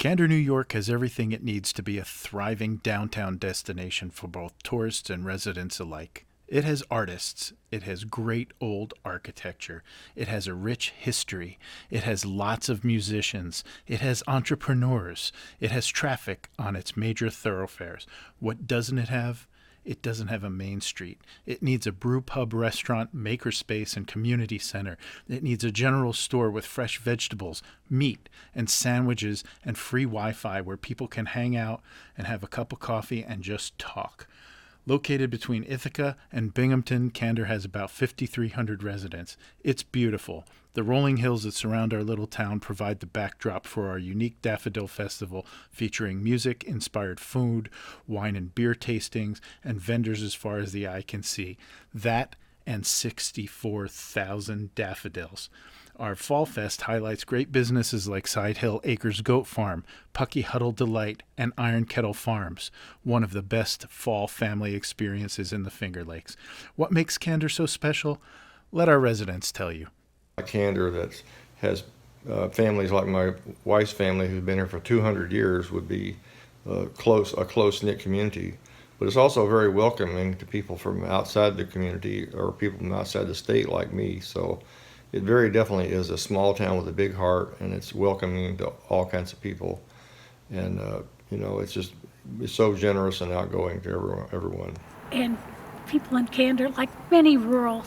Candor, New York has everything it needs to be a thriving downtown destination for both tourists and residents alike. It has artists. It has great old architecture. It has a rich history. It has lots of musicians. It has entrepreneurs. It has traffic on its major thoroughfares. What doesn't it have? It doesn't have a main street. It needs a brew pub restaurant, makerspace, and community center. It needs a general store with fresh vegetables, meat, and sandwiches, and free Wi-Fi where people can hang out and have a cup of coffee and just talk. Located between Ithaca and Binghamton, Candor has about 5,300 residents. It's beautiful. The rolling hills that surround our little town provide the backdrop for our unique Daffodil Festival, featuring music-inspired food, wine and beer tastings, and vendors as far as the eye can see. That and 64,000 daffodils. Our Fall Fest highlights great businesses like Side Hill Acres Goat Farm, Pucky Huddle Delight, and Iron Kettle Farms, one of the best fall family experiences in the Finger Lakes. What makes Candor so special? Let our residents tell you. A Candor that has families like my wife's family who've been here for 200 years would be a close-knit community. But it's also very welcoming to people from outside the community or people from outside the state like me. So it very definitely is a small town with a big heart, and it's welcoming to all kinds of people. And, it's so generous and outgoing to everyone. And people in Candor, like many rural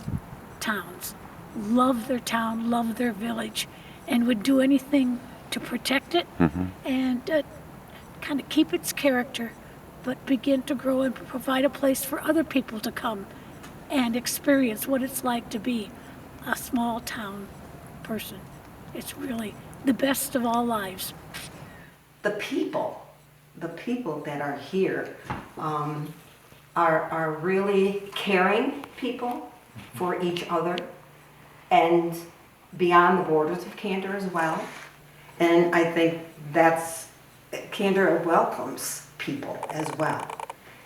towns, love their town, love their village, and would do anything to protect it and kind of keep its character, but begin to grow and provide a place for other people to come and experience what it's like to be a small town person. It's really the best of all lives. The people that are here are really caring people for each other and beyond the borders of Candor as well. And I think Candor welcomes people as well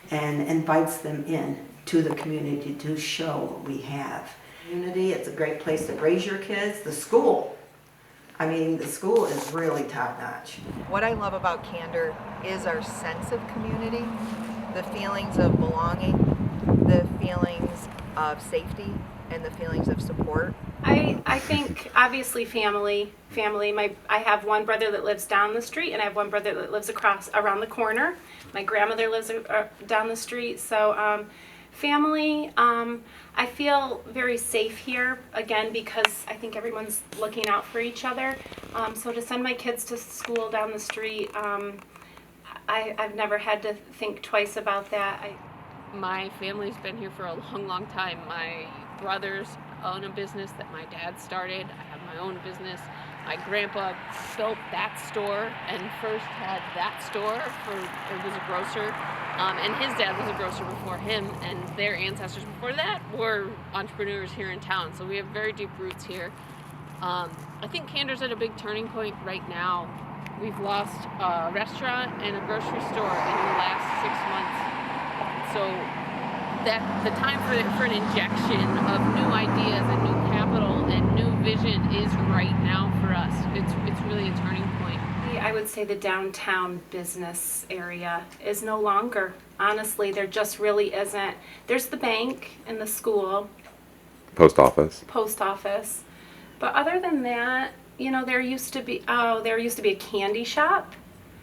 and invites them in to the community to show what we have. Community, it's a great place to raise your kids. The school is really top-notch. What I love about Candor is our sense of community, the feelings of belonging, the feelings of safety, and the feelings of support. I think obviously family. I have one brother that lives down the street, and I have one brother that lives around the corner. My grandmother lives down the street, so family. I feel very safe here, again, because I think everyone's looking out for each other. So to send my kids to school down the street, I've never had to think twice about that. My family's been here for a long time. My brothers own a business that my dad started. I have my own business. My grandpa built that store and first had that store it was a grocer. And his dad was a grocer before him, and their ancestors before that were entrepreneurs here in town. So we have very deep roots here. I think Candor's at a big turning point right now. We've lost a restaurant and a grocery store in the last 6 months. So that the time for an injection of new ideas and new capital and new vision is right now for us. It's really a turning point. I would say the downtown business area is no longer. Honestly, there just really isn't. There's the bank and the school. Post office. But other than that, there used to be a candy shop.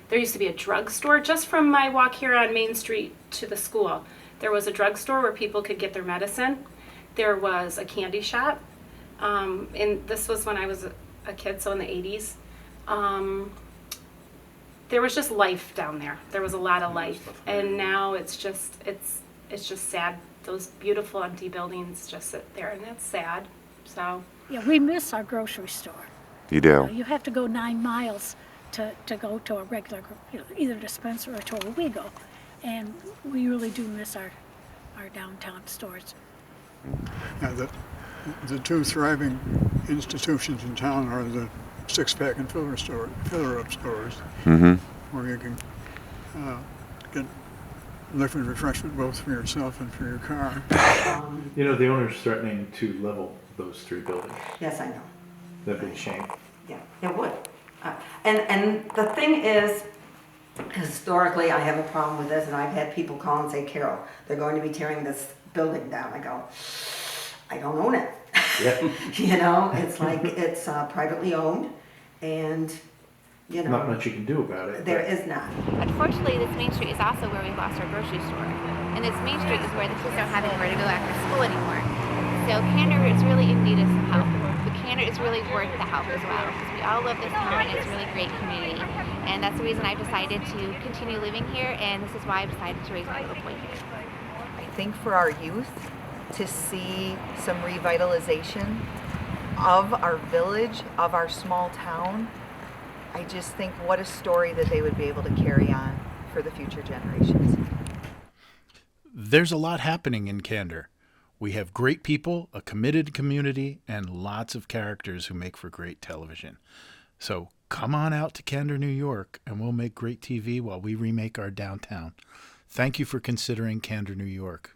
There used to be a drugstore. Just from my walk here on Main Street to the school, there was a drugstore where people could get their medicine. There was a candy shop. And this was when I was a kid, so in the 80s. There was just life down there. There was a lot of life, and now it's just sad. Those beautiful empty buildings just sit there, and that's sad. So Yeah, we miss our grocery store. You do. You have to go 9 miles to go to a regular, either dispensary or to where we go, and we really do miss our downtown stores. Now, the two thriving institutions in town are the six-pack and filler-up stores, where you can get liquid refreshment both for yourself and for your car. The owner's threatening to level those 3 buildings. Yes, I know. That'd be a shame. Yeah, it would. And the thing is, historically, I have a problem with this, and I've had people call and say, Carol, they're going to be tearing this building down. I go, I don't own it. Yeah. You know, it's like, it's privately owned, and, you know. Not much you can do about it. There is not. Unfortunately, this Main Street is also where we lost our grocery store. And this Main Street is where the kids don't have anywhere to go after school anymore. So Candor is really in need of some help. But Candor is really worth the help as well, because we all love this town and it's a really great community. And that's the reason I've decided to continue living here, and this is why I decided to raise my little boy here. I think for our youth to see some revitalization of our village, of our small town, I just think what a story that they would be able to carry on for the future generations. There's a lot happening in Candor. We have great people, a committed community, and lots of characters who make for great television. So come on out to Candor, New York, and we'll make great TV while we remake our downtown. Thank you for considering Candor, New York.